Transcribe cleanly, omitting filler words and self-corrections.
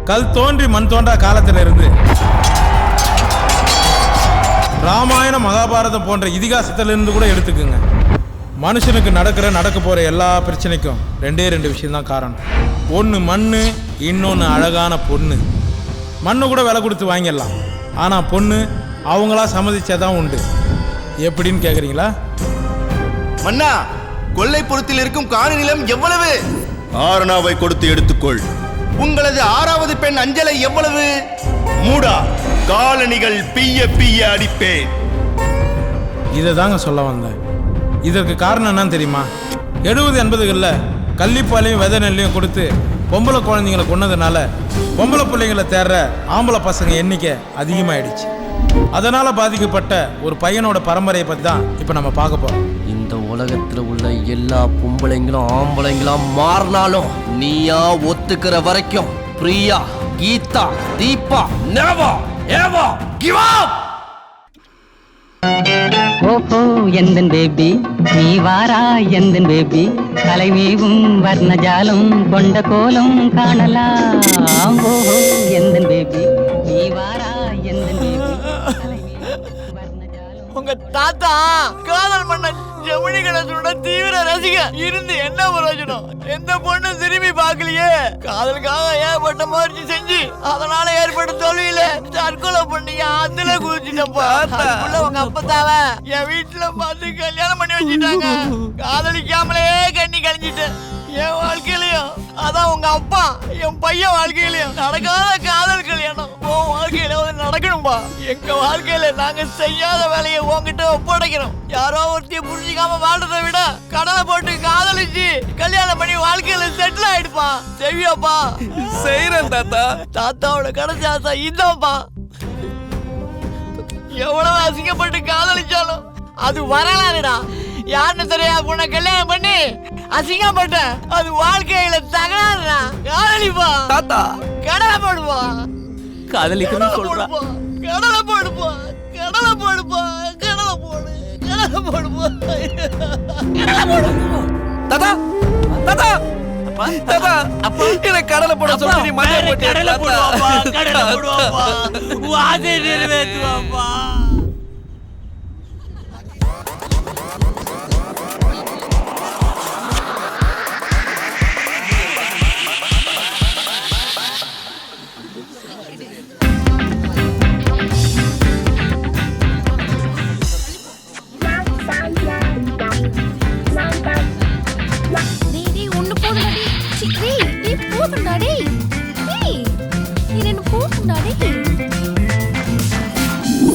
கல் தோன்றி மண் தோன்றா காலத்துல இருந்து ராமாயணம் மகாபாரதம் போன்ற இதிகாசத்திலிருந்து கூட எடுத்துக்குங்க. மனுஷனுக்கு நடக்க போற எல்லா பிரச்சனைக்கும் ரெண்டு விஷயம்தான் காரணம். ஒன்று மண்ணு, இன்னொன்று அழகான பொண்ணு. மண்ணு கூட விலை கொடுத்து வாங்கிடலாம், ஆனால் பொண்ணு அவங்களா சம்மதிச்சாதான் உண்டு. எப்படின்னு கேட்குறீங்களா? மன்னா, கொல்லைப்புறத்தில் இருக்கும் காணி நிலம் எவ்வளவு? ஆரணாவை கொடுத்து எடுத்துக்கொள். உங்களது 6வது பெண் அஞ்சலை எவ்வளவு? மூடா, காலணிகள் பிய்ய அடிப்பேன். இதை தாங்க சொல்ல வந்தேன். இதற்கு காரணம் என்னன்னு தெரியுமா? 70 80களில் கள்ளிப்பாலையும் விதை நெல்லையும் கொடுத்து பொம்பளை குழந்தைங்களை கொன்னதுனால பொம்பளை பிள்ளைங்களை தேடுற ஆம்பளை பசங்க எண்ணிக்கை அதிகமாகிடுச்சு. அதனால் பாதிக்கப்பட்ட ஒரு பையனோட பரம்பரையை பற்றி தான் இப்போ நம்ம பார்க்க போகிறோம். இந்த உலகத்தில் உள்ள எல்லா பொம்பளைங்களும் ஆம்பளைங்களும் மாறினாலும் நீயா ஒத்துக்கிற வரைக்கும் பிரியா, கீதா, தீபா, நேவா, ஏவா, கிவ் அப். ஓஹோ எந்தன் பேபி, நீ வாரா எந்தன் பேபி, தலைமேவும் வர்ணஜாலம் கொண்ட கோலம் காணலாம். ஓஹோ எந்தன் பேபி, நீ வாரா எந்தன் பேபி, தலைமேவும் வர்ணஜாலம். உங்க தாத்தா காதல் பண்ண ஜெமினி கணேசனோட தீவிர ரசிக இருந்து என்ன பிரயோஜனம்? எந்த பொண்ணு திரும்பி பார்க்கலையே. காதலுக்காக ஏற்பட்ட முயற்சி செஞ்சு அதனால ஏற்பட்ட தோல்வியில தற்கொலை பண்ணி அதுல குதிச்சுட்டப்பா. உங்க அப்பத்தாவ என் வீட்டுல பார்த்து கல்யாணம் பண்ணி வச்சுட்டாங்க. காதலிக்காமலே கண்ணி கழிஞ்சிட்டேன். என் வாழ்க்கையிலையும் அதான் உங்க அப்பா என் பையன் வாழ்க்கையிலையும் நடக்காத காதல் கல்யாணம் உன் வாழ்க்கையில நடக்கணும்பா. எங்க வாழ்க்கையில நாங்க செய்யாத வேலையை உங்ககிட்ட ஒப்படைக்கிறோம். யாரோ ஒருத்தைய புரிஞ்சிக்காம வாழ்றதை விட கடலை போட்டு காதலிச்சு கல்யாணம் பண்ணி வாழ்க்கையில செட்டில் ஆயிடுப்பா. செவியாப்பா? செய்யறேன் தாத்தா. தாத்தாவோட கடைசி ஆசை இதான்ப்பா. எவ்வளவு அசிங்கப்பட்டு காதலிச்சாலும் அது வரலாறுடா. யாருன்னு தெரியா பொண்ண கல்யாணம் பண்ணி அசிங்கப்பட்ட அது வாழ்க்கையில தகராறுடா. காதலிப்பா தாத்தா. கடலை போடுப்பா. காதலிக்கணும் சொல்றா. கடலை போடுப்பா. கடலை போடுப்பா. கடலை போடு. கடலை போடுப்பா. கடலை போடு. தாத்தா, தாத்தா, தாத்தா, எனக்கு கடலை போட சொல்லி நீ மண்ணை போட்டு கடலை போடுவாப்பா. கடலை போடுவாப்பா. வாதை நிறைவேற்றுவாப்பா.